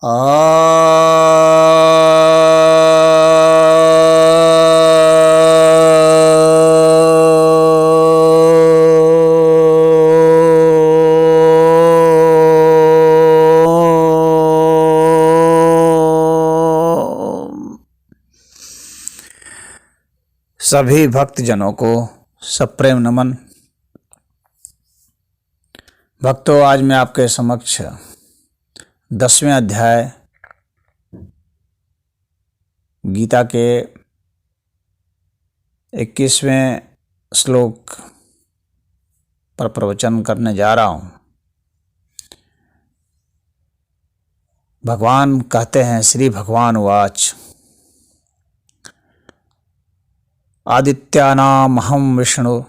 सभी भक्तजनों को सप्रेम नमन। भक्तों, आज मैं आपके समक्ष 10वें अध्याय गीता के 21वें श्लोक पर प्रवचन करने जा रहा हूँ। भगवान कहते हैं, श्री भगवान उवाच, आदित्यानामहं विष्णु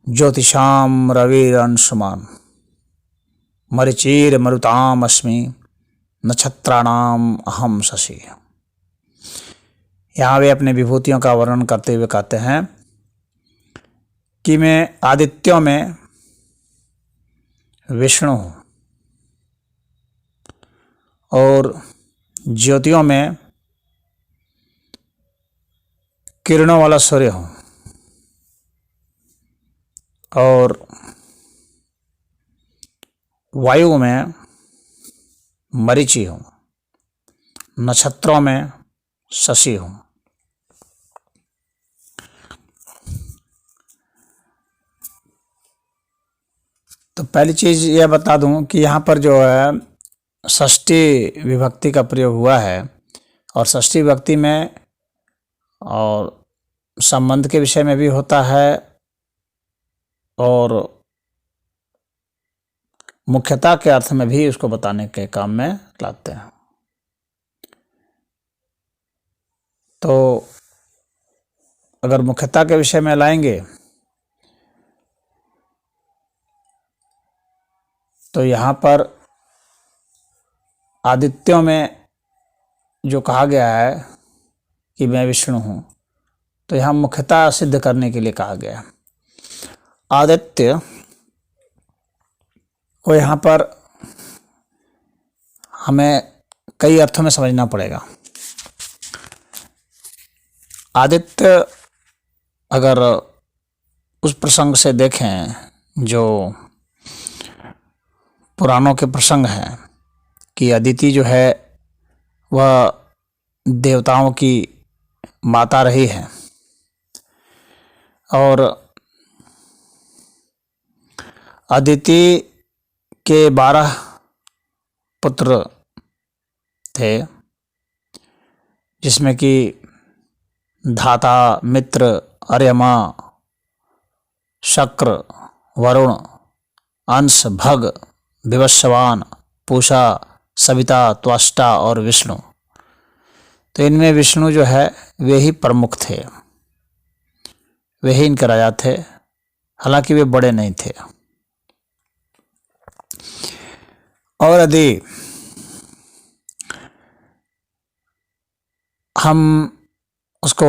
ज्योतिषां रविरंशुमान् मरीचिर्मरुतामस्मि नक्षत्राणाम अहम शशि। यहाँ वे अपने विभूतियों का वर्णन करते हुए कहते हैं कि मैं आदित्यों में विष्णु हूँ और ज्योतियों में किरणों वाला सूर्य हूँ और वायु में मरीचि हूँ, नक्षत्रों में शशि हूँ। तो पहली चीज़ यह बता दूं कि यहाँ पर जो है षष्ठी विभक्ति का प्रयोग हुआ है और षष्ठी विभक्ति में और संबंध के विषय में भी होता है और मुख्यता के अर्थ में भी उसको बताने के काम में लाते हैं। तो अगर मुख्यता के विषय में लाएंगे तो यहाँ पर आदित्यों में जो कहा गया है कि मैं विष्णु हूँ, तो यहाँ मुख्यता सिद्ध करने के लिए कहा गया है। आदित्य को यहाँ पर हमें कई अर्थों में समझना पड़ेगा। आदित्य अगर उस प्रसंग से देखें जो पुराणों के प्रसंग हैं कि अदिति जो है वह देवताओं की माता रही है और अदिति के 12 पुत्र थे, जिसमें कि धाता, मित्र, अर्यमा, शक्र, वरुण, अंश, भग, विवस्वान, पूषा, सविता, त्वष्टा और विष्णु। तो इनमें विष्णु जो है वे ही प्रमुख थे, वे ही इनके राजा थे, हालांकि वे बड़े नहीं थे। और यदि हम उसको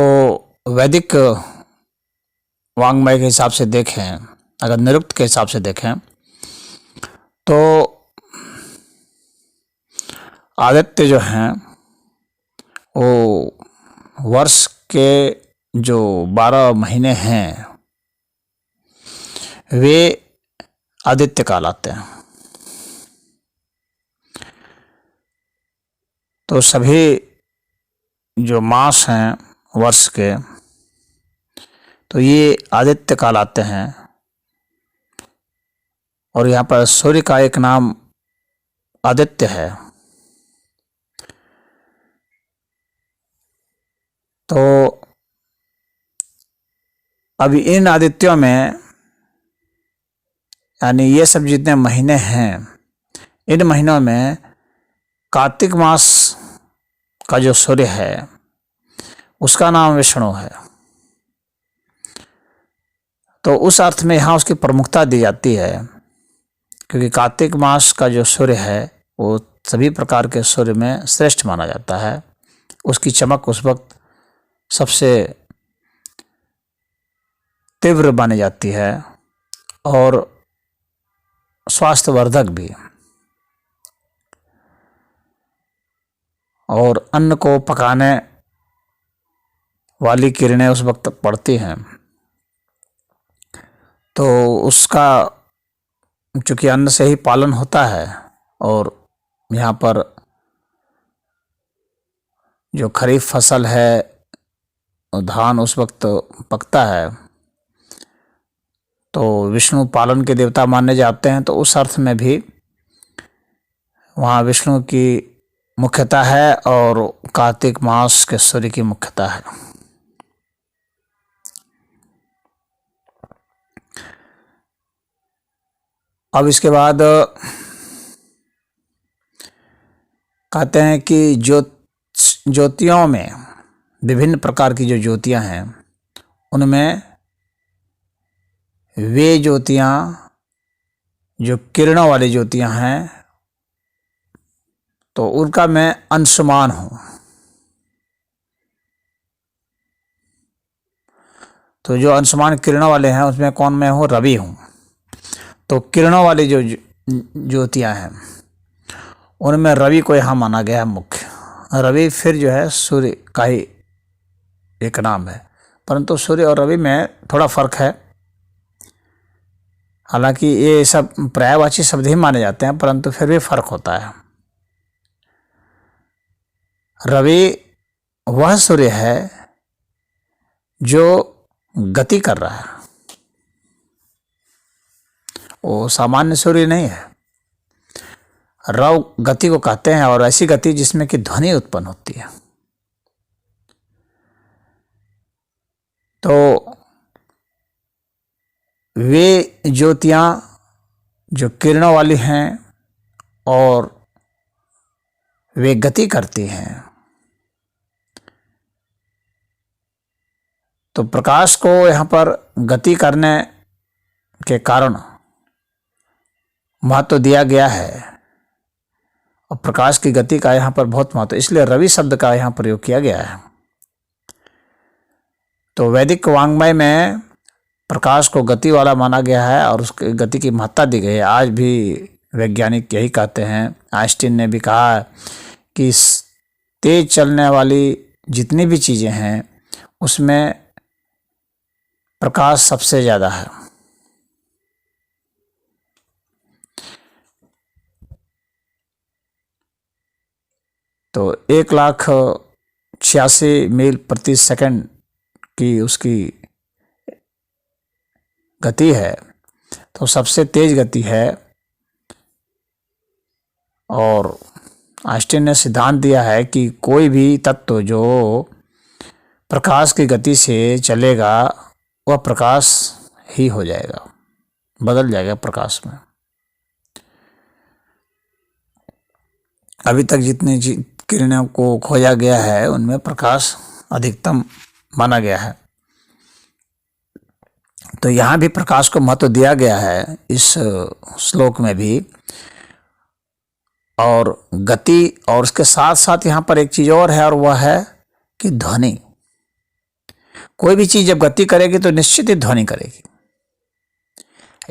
वैदिक वांग्मय के हिसाब से देखें, अगर निरुक्त के हिसाब से देखें, तो आदित्य जो हैं वो वर्ष के जो 12 महीने हैं वे आदित्य कहलाते हैं। तो सभी जो मास हैं वर्ष के, तो ये आदित्य कहलाते हैं। और यहाँ पर सूर्य का एक नाम आदित्य है। तो अभी इन आदित्यों में, यानी ये सब जितने महीने हैं, इन महीनों में कार्तिक मास का जो सूर्य है उसका नाम विष्णु है। तो उस अर्थ में यहाँ उसकी प्रमुखता दी जाती है, क्योंकि कार्तिक मास का जो सूर्य है वो सभी प्रकार के सूर्य में श्रेष्ठ माना जाता है। उसकी चमक उस वक्त सबसे तीव्र मानी जाती है और स्वास्थ्यवर्धक भी। और अन्न को पकाने वाली किरणें उस वक्त पड़ती हैं, तो उसका चूँकि अन्न से ही पालन होता है, और यहाँ पर जो खरीफ फसल है, धान उस वक्त पकता है, तो विष्णु पालन के देवता माने जाते हैं। तो उस अर्थ में भी वहाँ विष्णु की मुख्यता है और कार्तिक मास के सूर्य की मुख्यता है। अब इसके बाद कहते हैं कि ज्योतियों में विभिन्न प्रकार की जो ज्योतियां हैं, उनमें वे ज्योतियां जो किरणों वाली ज्योतियां हैं, तो उनका मैं अंशमान हूँ। तो जो अंशमान किरणों वाले हैं उसमें कौन मैं हूँ? रवि हूँ। तो किरणों वाली जो ज्योतियां हैं उनमें रवि को यहाँ माना गया है मुख्य। रवि फिर जो है सूर्य का ही एक नाम है, परंतु सूर्य और रवि में थोड़ा फर्क है। हालांकि ये सब पर्यायवाची शब्द ही माने जाते हैं, परंतु फिर भी फर्क होता है। रवि वह सूर्य है जो गति कर रहा है, वो सामान्य सूर्य नहीं है। रव गति को कहते हैं, और ऐसी गति जिसमें कि ध्वनि उत्पन्न होती है। तो वे ज्योतियां जो किरणों वाली हैं और वे गति करती हैं, तो प्रकाश को यहाँ पर गति करने के कारण महत्व दिया गया है, और प्रकाश की गति का यहाँ पर बहुत महत्व, इसलिए रवि शब्द का यहाँ प्रयोग किया गया है। तो वैदिक वाङ्मय में प्रकाश को गति वाला माना गया है और उसकी गति की महत्ता दी गई है। आज भी वैज्ञानिक यही कहते हैं, आइंस्टीन ने भी कहा है कि तेज चलने वाली जितनी भी चीज़ें हैं उसमें प्रकाश सबसे ज़्यादा है। तो 1,86,000 मील प्रति सेकंड की उसकी गति है, तो सबसे तेज गति है। और आइंस्टीन ने सिद्धांत दिया है कि कोई भी तत्व जो प्रकाश की गति से चलेगा वह प्रकाश ही हो जाएगा, बदल जाएगा प्रकाश में। अभी तक जितनी किरणों को खोजा गया है उनमें प्रकाश अधिकतम माना गया है। तो यहाँ भी प्रकाश को महत्व दिया गया है इस श्लोक में भी, और गति, और उसके साथ साथ यहाँ पर एक चीज़ और है, और वह है कि ध्वनि। कोई भी चीज़ जब गति करेगी तो निश्चित ही ध्वनि करेगी।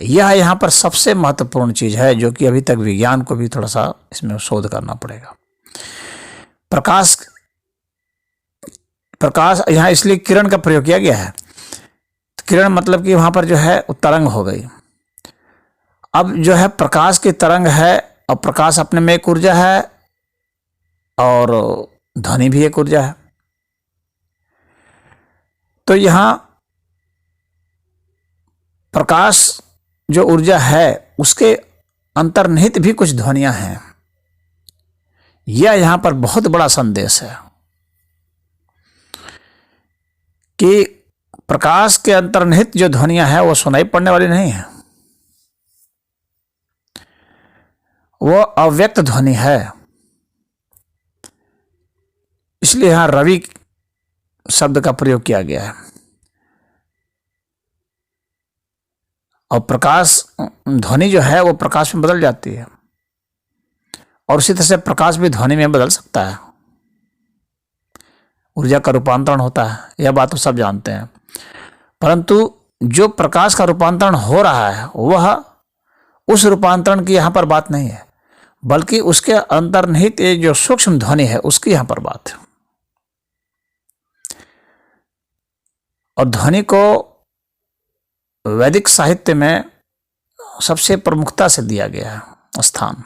यह यहाँ पर सबसे महत्वपूर्ण चीज़ है, जो कि अभी तक विज्ञान को भी थोड़ा सा इसमें शोध करना पड़ेगा। प्रकाश यहाँ इसलिए किरण का प्रयोग किया गया है। किरण मतलब कि वहाँ पर जो है तरंग हो गई। अब जो है प्रकाश की तरंग है, और प्रकाश अपने में एक ऊर्जा है और ध्वनि भी एक ऊर्जा है। तो यहाँ प्रकाश जो ऊर्जा है उसके अंतर्निहित भी कुछ ध्वनियां हैं। यह यहाँ पर बहुत बड़ा संदेश है कि प्रकाश के अंतर्निहित जो ध्वनियां हैं वो सुनाई पड़ने वाली नहीं है, वो अव्यक्त ध्वनि है। इसलिए यहां रवि शब्द का प्रयोग किया गया है। और प्रकाश, ध्वनि जो है वो प्रकाश में बदल जाती है, और उसी तरह से प्रकाश भी ध्वनि में बदल सकता है। ऊर्जा का रूपांतरण होता है, यह बात तो सब जानते हैं। परंतु जो प्रकाश का रूपांतरण हो रहा है वह उस रूपांतरण की यहाँ पर बात नहीं है, बल्कि उसके अंतर्निहित ये जो सूक्ष्म ध्वनि है उसकी यहाँ पर बात है। और ध्वनि को वैदिक साहित्य में सबसे प्रमुखता से दिया गया है स्थान,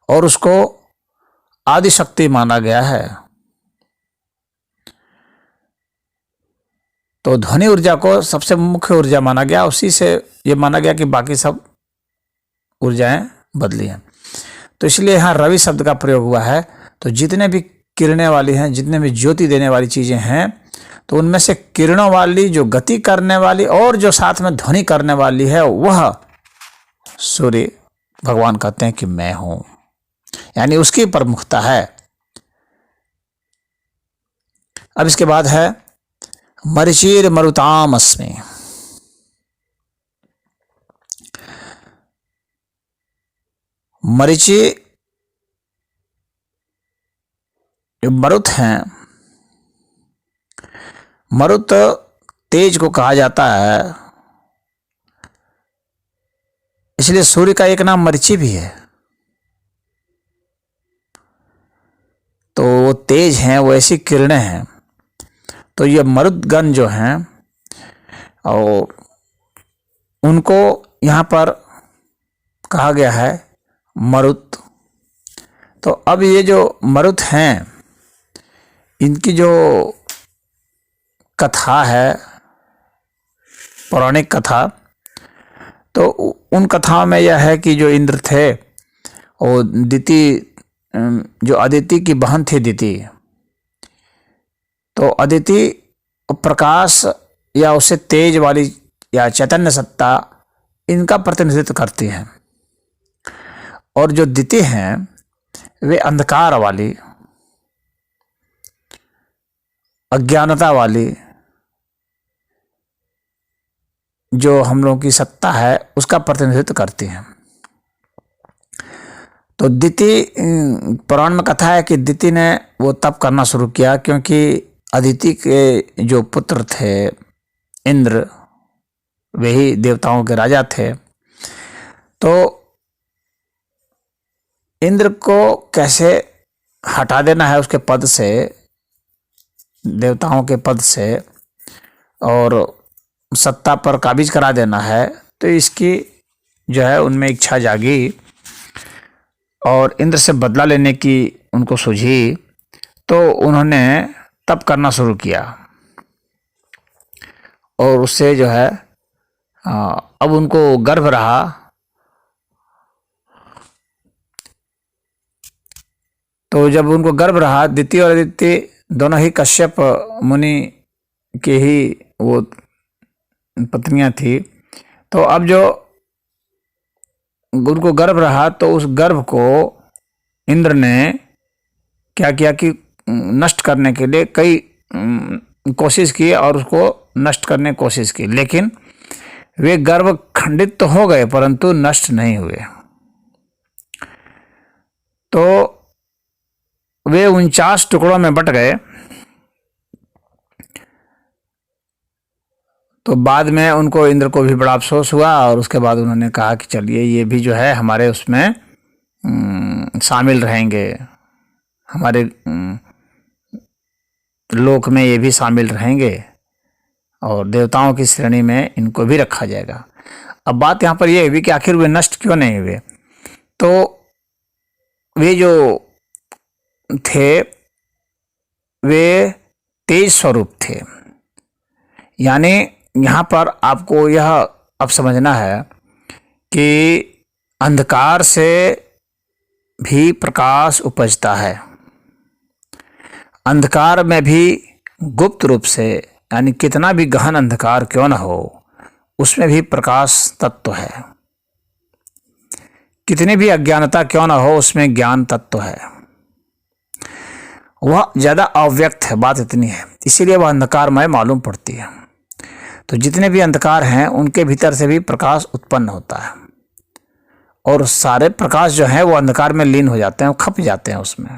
और उसको आदि शक्ति माना गया है। तो ध्वनि ऊर्जा को सबसे मुख्य ऊर्जा माना गया, उसी से ये माना गया कि बाकी सब ऊर्जाएं बदली हैं। तो इसलिए यहाँ रवि शब्द का प्रयोग हुआ है। तो जितने भी किरणें वाली हैं, जितने भी ज्योति देने वाली चीजें हैं, तो उनमें से किरणों वाली जो गति करने वाली और जो साथ में ध्वनि करने वाली है, वह सूर्य भगवान कहते हैं कि मैं हूं, यानी उसकी प्रमुखता है। अब इसके बाद है मरीचिर मरुताम अस्मि। मरीचि जो मरुत हैं, मरुत तेज को कहा जाता है, इसलिए सूर्य का एक नाम मरीचि भी है। तो वो तेज हैं, वो ऐसी किरणें हैं। तो ये मरुदगण जो हैं, और उनको यहाँ पर कहा गया है मरुत। तो अब ये जो मरुत हैं, इनकी जो कथा है, पौराणिक कथा, तो उन कथाओं में यह है कि जो इंद्र थे, और दिति, जो अदिति की बहन थी दिति, तो अदिति प्रकाश या उससे तेज वाली या चैतन्य सत्ता, इनका प्रतिनिधित्व करती हैं। और जो दिति हैं वे अंधकार वाली, अज्ञानता वाली जो हम लोगों की सत्ता है, उसका प्रतिनिधित्व करती हैं। तो दिति, पुराण में कथा है कि दिति ने वो तप करना शुरू किया, क्योंकि अदिति के जो पुत्र थे इंद्र, वही देवताओं के राजा थे। तो इंद्र को कैसे हटा देना है उसके पद से, देवताओं के पद से, और सत्ता पर काबिज करा देना है। तो इसकी जो है उनमें इच्छा जागी, और इंद्र से बदला लेने की उनको सूझी। तो उन्होंने तप करना शुरू किया, और उससे जो है अब उनको गर्भ रहा। तो जब उनको गर्भ रहा, दिति और अदिति दोनों ही कश्यप मुनि के ही वो पत्नियां थी। तो अब जो उनको गर्भ रहा, तो उस गर्भ को इंद्र ने क्या किया कि नष्ट करने के लिए कई कोशिश की, और उसको नष्ट करने की कोशिश की, लेकिन वे गर्भ खंडित तो हो गए परंतु नष्ट नहीं हुए। तो वे 49 टुकड़ों में बट गए। तो बाद में उनको, इंद्र को भी बड़ा अफसोस हुआ, और उसके बाद उन्होंने कहा कि चलिए ये भी जो है हमारे उसमें शामिल रहेंगे, हमारे लोक में ये भी शामिल रहेंगे, और देवताओं की श्रेणी में इनको भी रखा जाएगा। अब बात यहाँ पर यह हुई कि आखिर वे नष्ट क्यों नहीं हुए। तो वे जो थे वे तेज स्वरूप थे, यानी यहाँ पर आपको यह अब समझना है कि अंधकार से भी प्रकाश उपजता है। अंधकार में भी गुप्त रूप से, यानी कितना भी गहन अंधकार क्यों न हो, उसमें भी प्रकाश तत्व है। कितनी भी अज्ञानता क्यों न हो, उसमें ज्ञान तत्व है। वह ज़्यादा अव्यक्त है, बात इतनी है, इसीलिए वह अंधकारमय मालूम पड़ती है। तो जितने भी अंधकार हैं उनके भीतर से भी प्रकाश उत्पन्न होता है, और सारे प्रकाश जो है वो अंधकार में लीन हो जाते हैं, खप जाते हैं, उसमें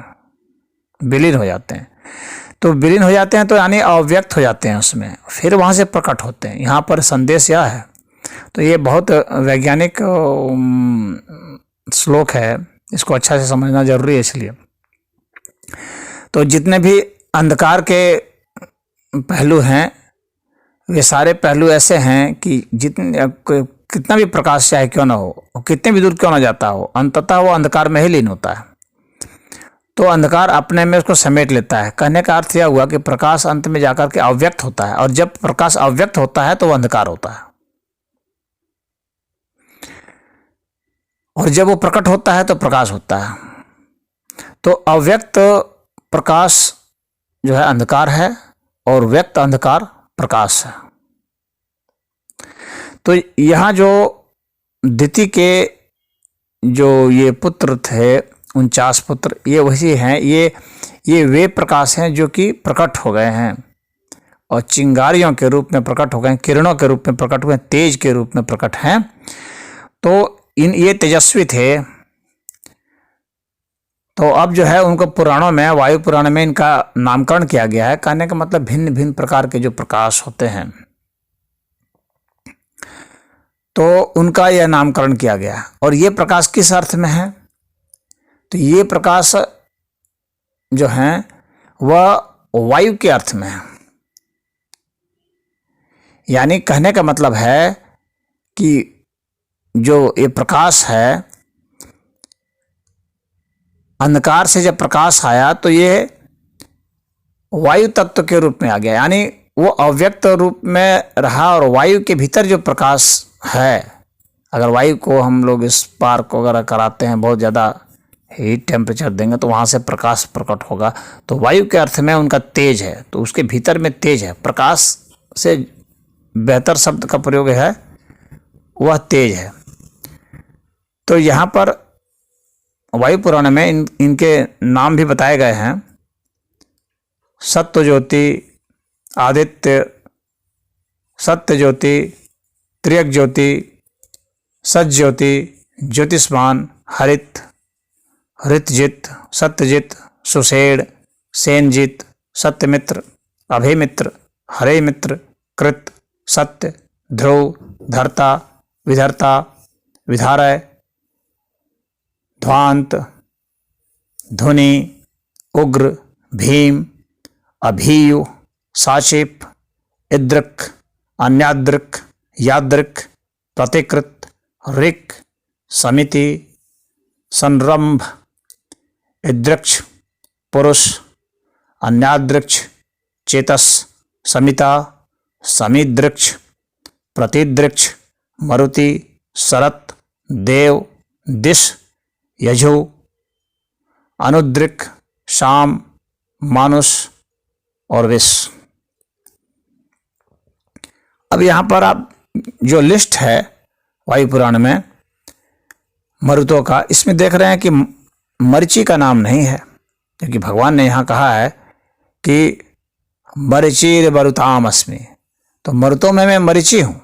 विलीन हो जाते हैं। तो विलीन हो जाते हैं तो यानी अव्यक्त हो जाते हैं उसमें, फिर वहाँ से प्रकट होते हैं। यहाँ पर संदेश यह है। तो ये बहुत वैज्ञानिक श्लोक है, इसको अच्छा से समझना जरूरी है। इसलिए तो जितने भी अंधकार के पहलू हैं वे सारे पहलू ऐसे हैं कि जितने कितना भी प्रकाश चाहे क्यों ना हो, कितने भी दूर क्यों ना जाता हो, अंततः वो अंधकार में ही लीन होता है। तो अंधकार अपने में उसको समेट लेता है। कहने का अर्थ यह हुआ कि प्रकाश अंत में जाकर के अव्यक्त होता है, और जब प्रकाश अव्यक्त होता है तो वह अंधकार होता है, और जब वो प्रकट होता है तो प्रकाश होता है। तो अव्यक्त प्रकाश जो है अंधकार है, और व्यक्त अंधकार प्रकाश है। तो यहाँ जो दिति के जो ये पुत्र थे 49 पुत्र, ये वही हैं, ये वे प्रकाश हैं जो कि प्रकट हो गए हैं और चिंगारियों के रूप में प्रकट हो गए, किरणों के रूप में प्रकट हुए, तेज के रूप में प्रकट हैं। तो ये तेजस्वी थे। तो अब जो है उनको पुराणों में, वायु पुराण में इनका नामकरण किया गया है। कहने का मतलब भिन्न भिन्न प्रकार के जो प्रकाश होते हैं तो उनका यह नामकरण किया गया। और ये प्रकाश किस अर्थ में है? तो ये प्रकाश जो है वह वायु के अर्थ में है। यानी कहने का मतलब है कि जो ये प्रकाश है, अंधकार से जब प्रकाश आया तो ये वायु तत्व के रूप में आ गया, यानी वो अव्यक्त रूप में रहा। और वायु के भीतर जो प्रकाश है, अगर वायु को हम लोग स्पार्क वगैरह कराते हैं, बहुत ज़्यादा हीट टेम्परेचर देंगे तो वहाँ से प्रकाश प्रकट होगा। तो वायु के अर्थ में उनका तेज है, तो उसके भीतर में तेज है। प्रकाश से बेहतर शब्द का प्रयोग है, वह तेज है। तो यहाँ पर वायु पुराण में इनके नाम भी बताए गए हैं। सत्य ज्योति, आदित्य, सत्य ज्योति, त्रियक ज्योति, सच ज्योति, ज्योतिष्मान, हरित, हृतजित, सत्यजित, सुषेण, सेनजित, सत्यमित्र, अभिमित्र, हरे मित्र, कृत, सत्य, ध्रुव, धर्ता, विधर्ता, विधारय, ध्वांत, धुनि, उग्र, भीम, अभीयु, साचिप, इद्रक, अन्याद्रक, याद्रक, प्रतिकृत, ऋक्, समिति, संरंभ, इद्रक्ष, पुरुष, अन्याद्रक्ष, चेतस, समिता, समिद्रक्ष, प्रतिद्रक्ष, मरुति, शरत, देव, दिश, यजु, अनुद्रिक, शाम, मानुष और विष। अब यहाँ पर आप जो लिस्ट है वायु पुराण में मरुतों का, इसमें देख रहे हैं कि मरीचि का नाम नहीं है, क्योंकि भगवान ने यहाँ कहा है कि मरीचिर मरुताम अस्मि, तो मरुतों में मैं मरीचि हूँ।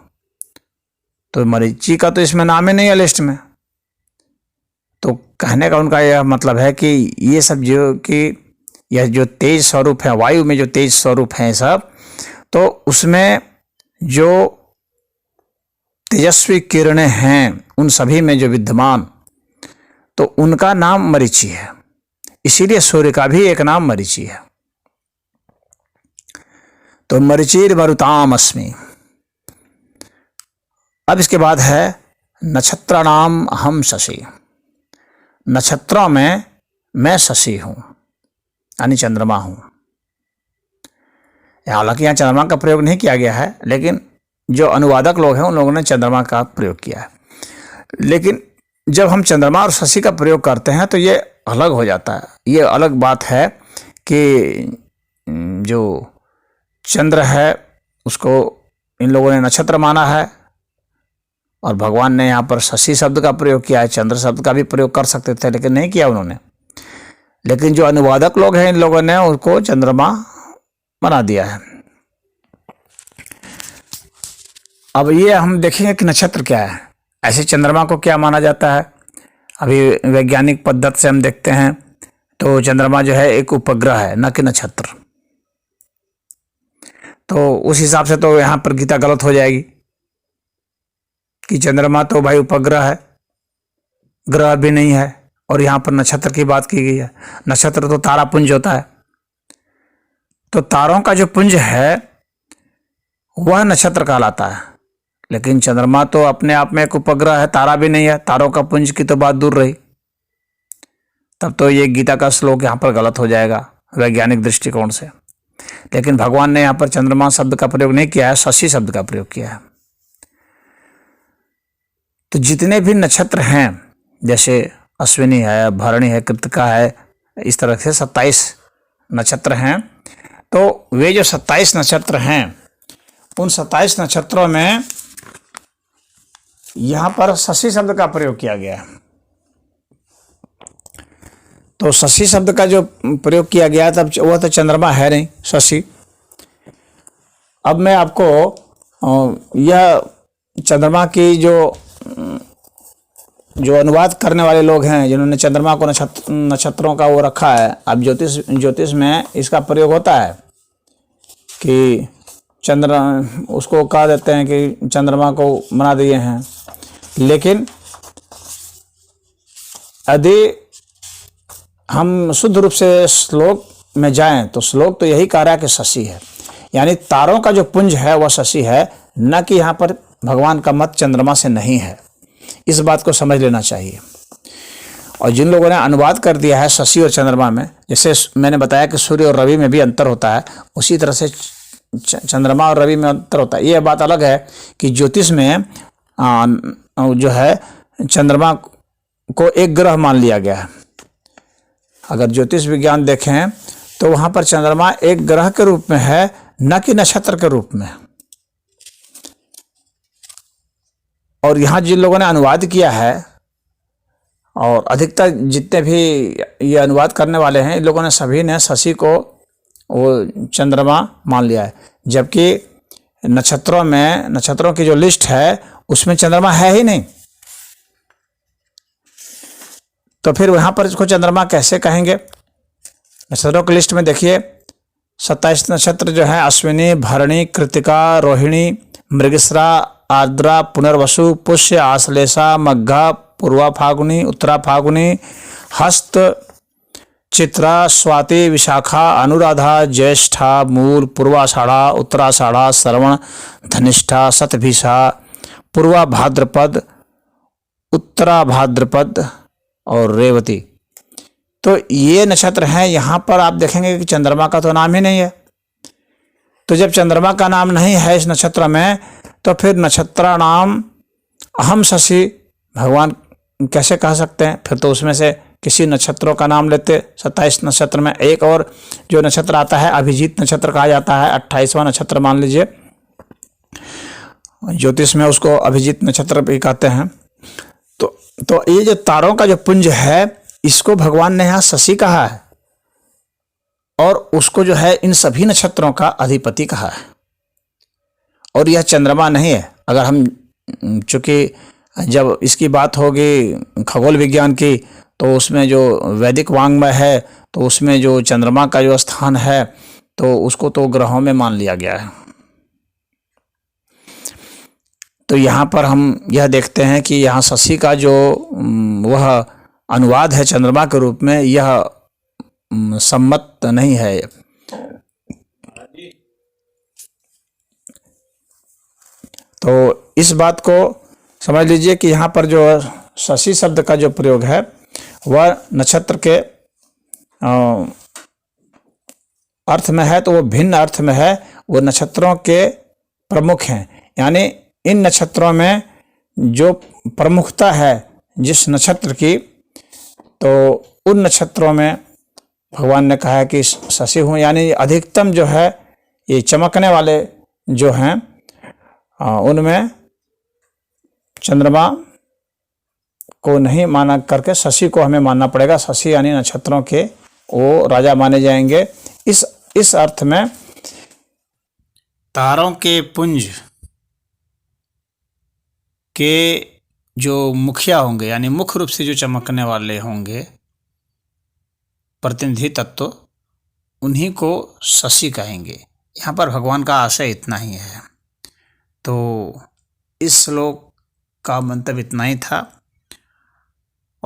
तो मरीचि का तो इसमें नाम ही नहीं है लिस्ट में। तो कहने का उनका यह मतलब है कि ये सब जो कि यह जो तेज स्वरूप है, वायु में जो तेज स्वरूप है सब, तो उसमें जो तेजस्वी किरणें हैं उन सभी में जो विद्यमान, तो उनका नाम मरीचि है। इसीलिए सूर्य का भी एक नाम मरीचि है। तो मरीचिर मरुताम अस्मि। अब इसके बाद है नक्षत्राणाम अहम शशि। नक्षत्रों में मैं शशि हूं, यानी चंद्रमा हूं। हालांकि यहाँ चंद्रमा का प्रयोग नहीं किया गया है, लेकिन जो अनुवादक लोग हैं उन लोगों ने चंद्रमा का प्रयोग किया है। लेकिन जब हम चंद्रमा और शशि का प्रयोग करते हैं तो ये अलग हो जाता है। ये अलग बात है कि जो चंद्र है उसको इन लोगों ने नक्षत्र माना है, और भगवान ने यहाँ पर शशि शब्द का प्रयोग किया है। चंद्र शब्द का भी प्रयोग कर सकते थे, लेकिन नहीं किया उन्होंने। लेकिन जो अनुवादक लोग हैं इन लोगों ने उसको चंद्रमा बना दिया है। अब ये हम देखेंगे कि नक्षत्र क्या है। ऐसे चंद्रमा को क्या माना जाता है, अभी वैज्ञानिक पद्धति से हम देखते हैं तो चंद्रमा जो है एक उपग्रह है, न कि नक्षत्र। तो उस हिसाब से तो यहाँ पर गीता गलत हो जाएगी कि चंद्रमा तो भाई उपग्रह है, ग्रह भी नहीं है, और यहाँ पर नक्षत्र की बात की गई है। नक्षत्र तो तारा पुंज होता है, तो तारों का जो पुंज है वह नक्षत्र कहलाता है। लेकिन चंद्रमा तो अपने आप में एक उपग्रह है, तारा भी नहीं है, तारों का पुंज की तो बात दूर रही। तब तो ये गीता का श्लोक यहाँ पर गलत हो जाएगा वैज्ञानिक दृष्टिकोण से। लेकिन भगवान ने यहाँ पर चंद्रमा शब्द का प्रयोग नहीं किया है, शशि शब्द का प्रयोग किया है। तो जितने भी नक्षत्र हैं, जैसे अश्विनी है, भरणी है, कृत्तिका है, इस तरह से 27 नक्षत्र हैं। तो वे जो 27 नक्षत्र हैं, उन 27 नक्षत्रों में यहाँ पर शशि शब्द का प्रयोग किया गया है। तो शशि शब्द का जो प्रयोग किया गया तब वह तो चंद्रमा है नहीं, शशि। अब मैं आपको यह चंद्रमा की जो अनुवाद करने वाले लोग हैं, जिन्होंने चंद्रमा को नक्षत्रों का वो रखा है। अब ज्योतिष में इसका प्रयोग होता है कि उसको कह देते हैं कि चंद्रमा को बना दिए हैं। लेकिन यदि हम शुद्ध रूप से श्लोक में जाएं तो श्लोक तो यही कह रहा है कि शशि है, यानी तारों का जो पुंज है वह शशि है, न कि यहाँ पर भगवान का मत चंद्रमा से नहीं है। इस बात को समझ लेना चाहिए। और जिन लोगों ने अनुवाद कर दिया है शशि और चंद्रमा में, जैसे मैंने बताया कि सूर्य और रवि में भी अंतर होता है, उसी तरह से चंद्रमा और रवि में अंतर होता है। ये बात अलग है कि ज्योतिष में जो है चंद्रमा को एक ग्रह मान लिया गया है। अगर ज्योतिष विज्ञान देखें तो वहां पर चंद्रमा एक ग्रह के रूप में है, न कि नक्षत्र के रूप में। और यहाँ जिन लोगों ने अनुवाद किया है, और अधिकतर जितने भी ये अनुवाद करने वाले हैं, इन लोगों ने सभी ने शशि को वो चंद्रमा मान लिया है। जबकि नक्षत्रों की जो लिस्ट है उसमें चंद्रमा है ही नहीं। तो फिर वहां पर इसको चंद्रमा कैसे कहेंगे? नक्षत्रों की लिस्ट में देखिए 27 नक्षत्र जो है अश्विनी, भरणी, कृत्तिका, रोहिणी, मृगशिरा, आर्द्रा, पुनर्वसु, पुष्य, आश्लेषा, मघा, पूर्वा फागुनी, उत्तरा फागुनी, हस्त, चित्रा, स्वाति, विशाखा, अनुराधा, ज्येष्ठा, मूल, पूर्वाषाढ़ा, उत्तराषाढ़ा, श्रवण, धनिष्ठा, शतभिषा, पूर्वा भाद्रपद, उत्तरा भाद्रपद और रेवती। तो ये नक्षत्र हैं। यहाँ पर आप देखेंगे कि चंद्रमा का तो नाम ही नहीं है। तो जब चंद्रमा का नाम नहीं है इस नक्षत्र में, तो फिर नक्षत्र नाम अहम शशि भगवान कैसे कह सकते हैं? फिर तो उसमें से किसी नक्षत्रों का नाम लेते। 27 नक्षत्र में एक और जो नक्षत्र आता है अभिजीत नक्षत्र कहा जाता है, 28वां नक्षत्र मान लीजिए। ज्योतिष में उसको अभिजीत नक्षत्र भी कहते हैं। तो ये जो तारों का जो पुंज है, इसको भगवान ने यहाँ शशि कहा है, और उसको जो है इन सभी नक्षत्रों का अधिपति कहा है। और यह चंद्रमा नहीं है। अगर हम, चूंकि जब इसकी बात होगी खगोल विज्ञान की, तो उसमें जो वैदिक वांग्मय है, तो उसमें जो चंद्रमा का जो स्थान है, तो उसको तो ग्रहों में मान लिया गया है। तो यहाँ पर हम यह देखते हैं कि यहाँ शशि का जो वह अनुवाद है चंद्रमा के रूप में, यह सम्मत नहीं है। तो इस बात को समझ लीजिए कि यहाँ पर जो शशि शब्द का जो प्रयोग है वह नक्षत्र के अर्थ में है, तो वो भिन्न अर्थ में है। वो नक्षत्रों के प्रमुख हैं, यानी इन नक्षत्रों में जो प्रमुखता है जिस नक्षत्र की, तो उन नक्षत्रों में भगवान ने कहा है कि शशि हूँ। यानी अधिकतम जो है ये चमकने वाले जो हैं उनमें चंद्रमा को नहीं माना करके शशि को हमें मानना पड़ेगा। शशि यानी नक्षत्रों के वो राजा माने जाएंगे। इस अर्थ में तारों के पुंज के जो मुखिया होंगे, यानी मुख्य रूप से जो चमकने वाले होंगे प्रतिनिधि तत्व, उन्हीं को शशि कहेंगे। यहाँ पर भगवान का आशय इतना ही है। तो इस श्लोक का मंतव्य इतना ही था।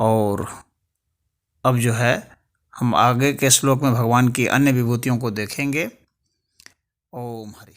और अब जो है हम आगे के श्लोक में भगवान की अन्य विभूतियों को देखेंगे। ओम हरि।